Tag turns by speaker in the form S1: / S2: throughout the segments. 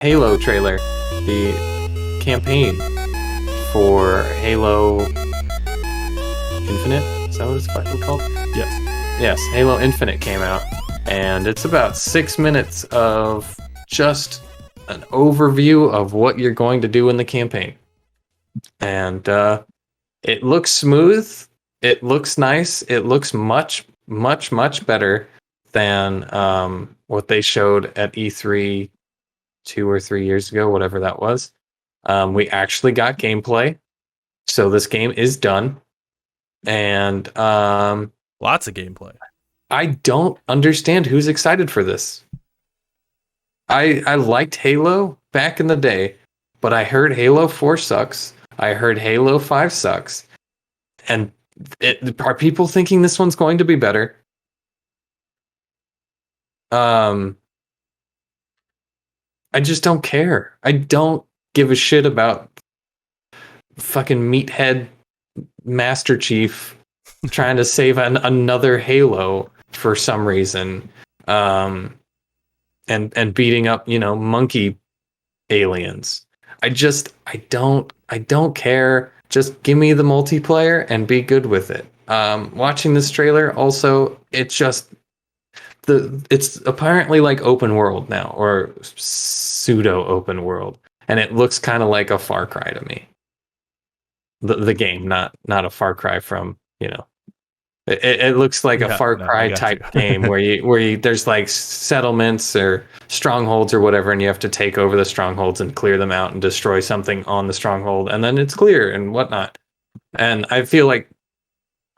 S1: Halo trailer, the campaign for Halo Infinite. Is that what it's fucking called?
S2: Yes.
S1: Yes, Halo Infinite came out, and it's about 6 minutes of just an overview of what you're going to do in the campaign. And it looks smooth. It looks nice. It looks much, much, much better than what they showed at E3 2 or 3 years ago, whatever that was. We actually got gameplay, so this game is done. And
S2: Lots of gameplay.
S1: I don't understand who's excited for this. I liked Halo back in the day, but I heard Halo 4 sucks. I heard Halo 5 sucks. And are people thinking this one's going to be better? I just don't care. I don't give a shit about fucking meathead Master Chief trying to save another Halo for some reason, and beating up monkey aliens. I don't care. Just give me the multiplayer and be good with it. Watching this trailer also, it's apparently like open world now, or pseudo open world, and it looks kind of like a Far Cry to me. The game, not a Far Cry from it looks like a Far Cry type game where you there's like settlements or strongholds or whatever, and you have to take over the strongholds and clear them out and destroy something on the stronghold, and then it's clear and whatnot. And I feel like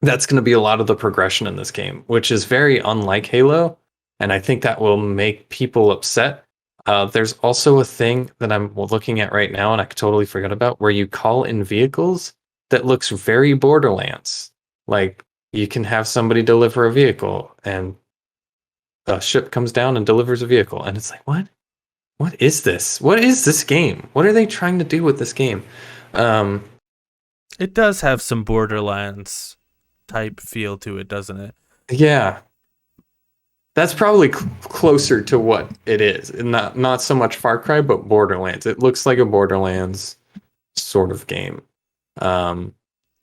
S1: that's going to be a lot of the progression in this game, which is very unlike Halo, and I think that will make people upset. There's also a thing that I'm looking at right now, and I totally forgot about, where you call in vehicles that looks very Borderlands. Like, you can have somebody deliver a vehicle, and a ship comes down and delivers a vehicle, and it's like, what? What is this? What is this game? What are they trying to do with this game?
S2: It does have some Borderlands type feel to it, doesn't it?
S1: Yeah. That's probably closer to what it is. Not so much Far Cry, but Borderlands. It looks like a Borderlands sort of game.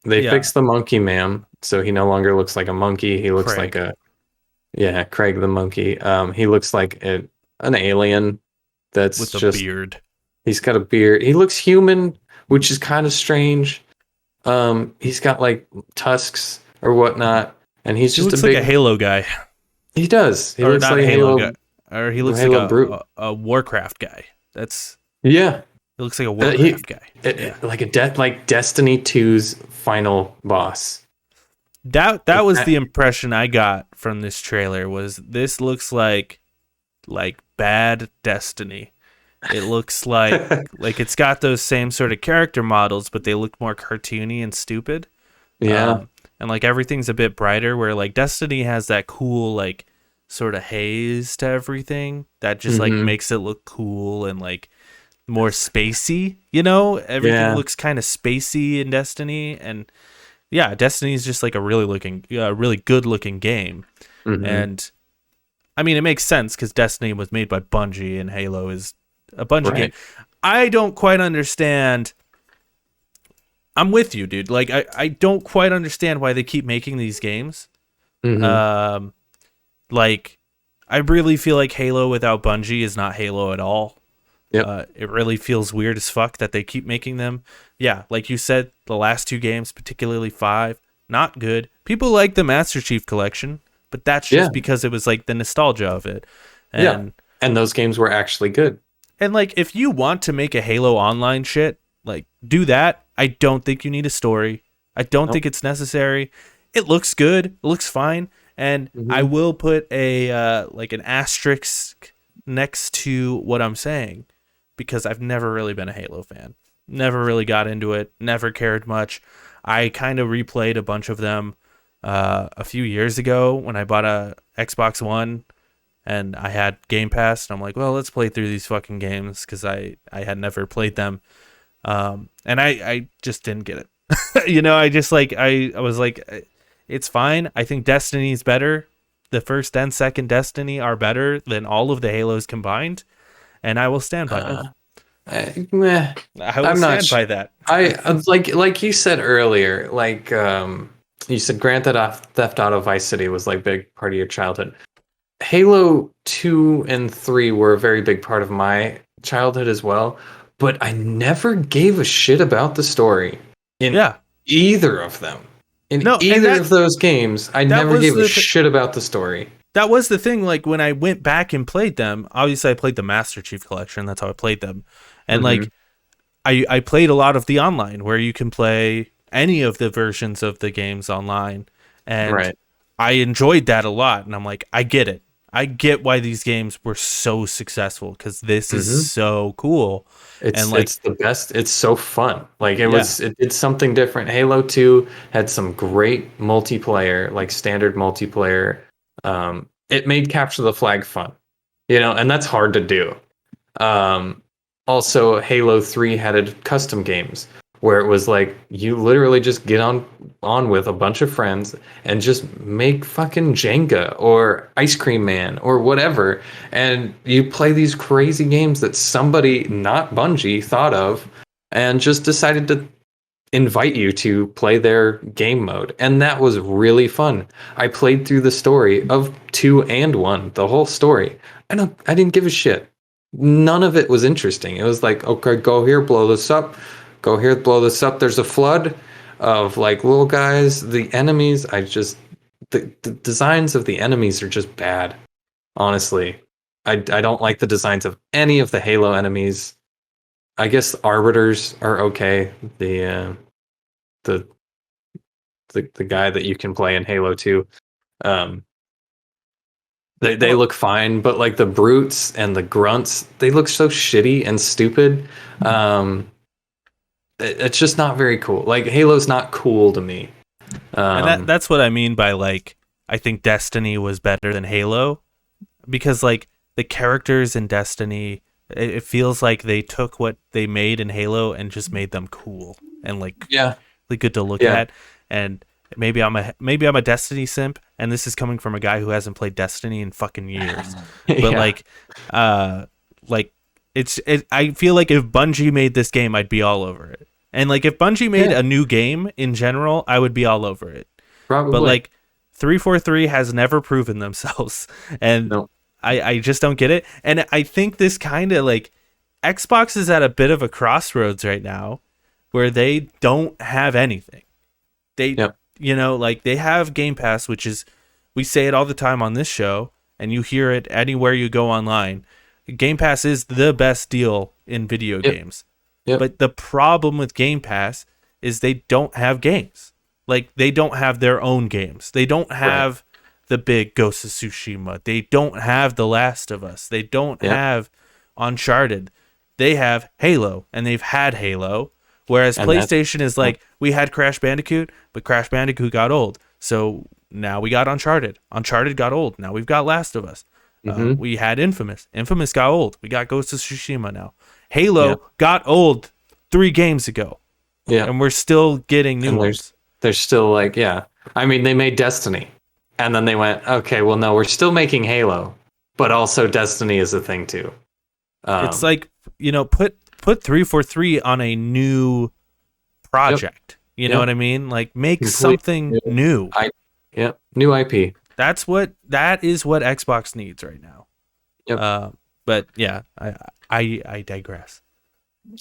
S1: They fixed the monkey man, so he no longer looks like a monkey. He looks
S2: Craig.
S1: like Craig the monkey. He looks like an alien that's
S2: with
S1: just
S2: a beard.
S1: He's got a beard. He looks human, which is kind of strange. He's got like tusks or whatnot, and he
S2: looks like a Halo guy.
S1: He does. He
S2: or
S1: looks
S2: not
S1: like
S2: a Halo guy. Or he looks
S1: Halo
S2: like
S1: Brute.
S2: a Warcraft guy. That's
S1: yeah.
S2: He looks like a Warcraft guy.
S1: Like Destiny 2's final boss.
S2: That was the impression I got from this trailer. Was this looks like bad Destiny. It looks like it's got those same sort of character models, but they look more cartoony and stupid.
S1: Yeah.
S2: And like everything's a bit brighter, where like Destiny has that cool like sort of haze to everything that just like makes it look cool and like more spacey, everything looks kind of spacey in Destiny. And yeah, Destiny is just like a really good looking game. And I mean, it makes sense because Destiny was made by Bungie and Halo is a Bungie game. I don't quite understand. I'm with you, dude. Like, I don't quite understand why they keep making these games. Like, I really feel like Halo without Bungie is not Halo at all.
S1: Yep.
S2: It really feels weird as fuck that they keep making them. Yeah, like you said, the last two games, particularly 5, not good. People like the Master Chief Collection, but that's just because it was like the nostalgia of it. And,
S1: and those games were actually good.
S2: And like, if you want to make a Halo Online shit, like, do that. I don't think you need a story. I don't think it's necessary. It looks good. It looks fine. And I will put a like an asterisk next to what I'm saying, because I've never really been a Halo fan. Never really got into it. Never cared much. I kind of replayed a bunch of them a few years ago when I bought a Xbox One and I had Game Pass. And I'm like, well, let's play through these fucking games because I had never played them. And I just didn't get it. I was like, it's fine. I think Destiny's better. The first and second Destiny are better than all of the Halos combined. and I will stand by
S1: Uh,
S2: that.
S1: Meh.
S2: I will
S1: I'm not.
S2: stand by that.
S1: Like you said earlier, like you said, Theft Auto Vice City was like big part of your childhood. Halo 2 and 3 were a very big part of my childhood as well, but I never gave a shit about the story in
S2: Yeah.
S1: either of them. In
S2: No, and
S1: either of those games, I
S2: that
S1: never
S2: was
S1: gave a
S2: the
S1: shit about the story.
S2: that was the thing. Like when I went back and played them, obviously I played the Master Chief Collection. That's how I played them, and
S1: Mhm.
S2: like I played a lot of the online where you can play any of the versions of the games online, and
S1: Right.
S2: I enjoyed that a lot. And I'm like, I get it. I get why these games were so successful because this is
S1: Mhm.
S2: so cool. And like,
S1: It's the best. It's so fun. Like
S2: yeah,
S1: it did something different. Halo 2 had some great multiplayer, like standard multiplayer. It made capture the flag fun, and that's hard to do. Um, Also, Halo 3 had custom games where it was like you literally just get on with a bunch of friends and just make fucking Jenga or Ice Cream Man or whatever, and you play these crazy games that somebody, not Bungie, thought of and just decided to invite you to play their game mode, and that was really fun. I played through the story of 2 and 1, the whole story. I didn't give a shit. None of it was interesting. It was like, okay, go here, blow this up. Go here, blow this up. There's a flood of like little guys. The enemies, the designs of the enemies are just bad. Honestly, I don't like the designs of any of the Halo enemies. I guess arbiters are okay. The the guy that you can play in Halo 2. Um, they look fine, but like the brutes and the grunts, they look so shitty and stupid. Um, it's just not very cool. Like Halo's not cool to me.
S2: and
S1: Um,
S2: that's what I mean by like, I think Destiny was better than Halo because like the characters in Destiny, it feels like they took what they made in Halo and just made them cool and like
S1: yeah,
S2: really good to look
S1: yeah,
S2: at. And maybe I'm a Destiny simp, and this is coming from a guy who hasn't played Destiny in fucking years. But
S1: yeah,
S2: like I feel like if Bungie made this game, I'd be all over it. And like if Bungie made
S1: yeah,
S2: a new game in general, I would be all over it. But
S1: probably.
S2: like 343 has never proven themselves, and
S1: No,
S2: I just don't get it. And I think this kind of like Xbox is at a bit of a crossroads right now where they don't have anything. They,
S1: yep,
S2: like they have Game Pass, which is, we say it all the time on this show, and you hear it anywhere you go online. Game Pass is the best deal in video
S1: yep,
S2: games.
S1: yep,
S2: But the problem with Game Pass is they don't have games. Like they don't have their own games. They don't
S1: right,
S2: have the big Ghost of Tsushima. They don't have The Last of Us. They don't
S1: yep,
S2: have Uncharted. They have Halo, and they've had Halo. Whereas
S1: and that,
S2: PlayStation is like, we had Crash Bandicoot, but Crash Bandicoot got old. So now we got Uncharted. Uncharted got old. Now we've got Last of Us.
S1: mm-hmm,
S2: We had Infamous. Infamous got old. We got Ghost of Tsushima now. Halo
S1: yeah,
S2: got old 3 games ago,
S1: yeah,
S2: and we're still getting new
S1: and
S2: ones.
S1: there's still like, yeah. I mean, they made Destiny, and then they went, okay, well, no, we're still making Halo, but also Destiny is a thing too.
S2: It's
S1: Um,
S2: like, put 343 on a new project. You know
S1: yep,
S2: what I mean? Like make
S1: complete
S2: something
S1: new
S2: new.
S1: yep, new IP.
S2: That is what Xbox needs right now.
S1: Yep.
S2: But yeah, I digress.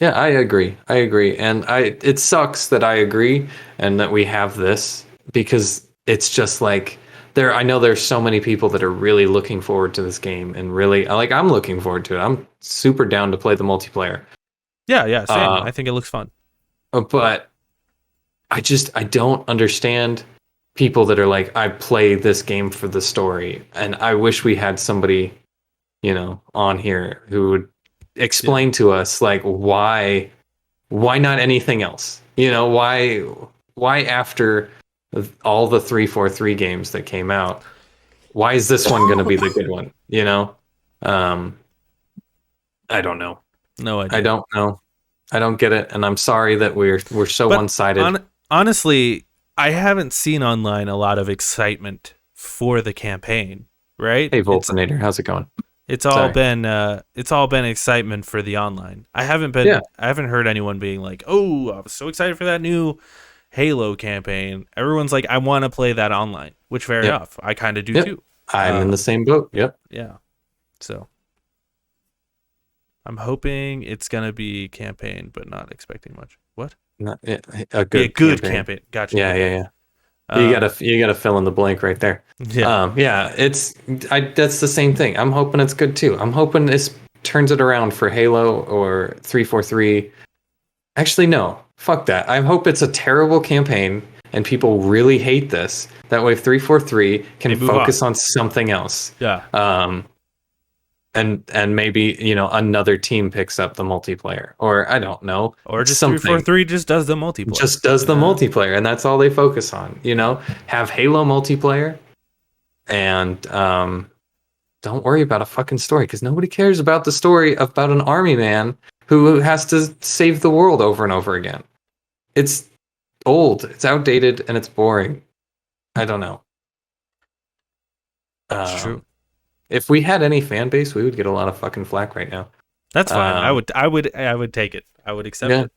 S1: Yeah, I agree. And it sucks that I agree and that we have this because it's just like I know there's so many people that are really looking forward to this game and really like I'm looking forward to it. I'm super down to play the multiplayer.
S2: Yeah, same.
S1: Uh,
S2: I think it looks fun.
S1: but I don't understand people that are like, I play this game for the story. And I wish we had somebody, on here who would explain to us like why not anything else? Why after all the 343 games that came out, why is this one going to be the good one? Um, I don't know.
S2: No idea.
S1: I don't know. I don't get it, and I'm sorry that we're so
S2: But
S1: one-sided.
S2: honestly, I haven't seen online a lot of excitement for the campaign. Right?
S1: Hey, Voltinator, how's it going?
S2: It's all
S1: Sorry.
S2: been excitement for the online. I haven't heard anyone being like, "Oh, I was so excited for that new Halo campaign." Everyone's like, "I want to play that online," which fair
S1: Yep.
S2: enough. I kind of do
S1: Yep.
S2: too.
S1: I'm in the same boat. Yep.
S2: Yeah. So I'm hoping it's gonna be campaign, but not expecting much. What?
S1: Not, a
S2: Yeah,
S1: good
S2: good
S1: campaign.
S2: campaign. Gotcha.
S1: Yeah,
S2: good.
S1: yeah, yeah. You gotta fill in the blank right there.
S2: Yeah.
S1: Yeah, that's the same thing. I'm hoping it's good too. I'm hoping this turns it around for Halo or 343. Actually, no. Fuck that. I hope it's a terrible campaign and people really hate this. That way 343 can
S2: They move
S1: focus on something else.
S2: Yeah.
S1: And maybe, another team picks up the multiplayer, or I don't know,
S2: Or just
S1: something.
S2: 343 just does the multiplayer.
S1: Just does the multiplayer, and that's all they focus on. Have Halo multiplayer, and don't worry about a fucking story, because nobody cares about the story about an army man who has to save the world over and over again. It's old, it's outdated, and it's boring. I don't know.
S2: It's true.
S1: If we had any fan base, we would get a lot of fucking flack right now.
S2: That's fine. I would take it. I would accept it.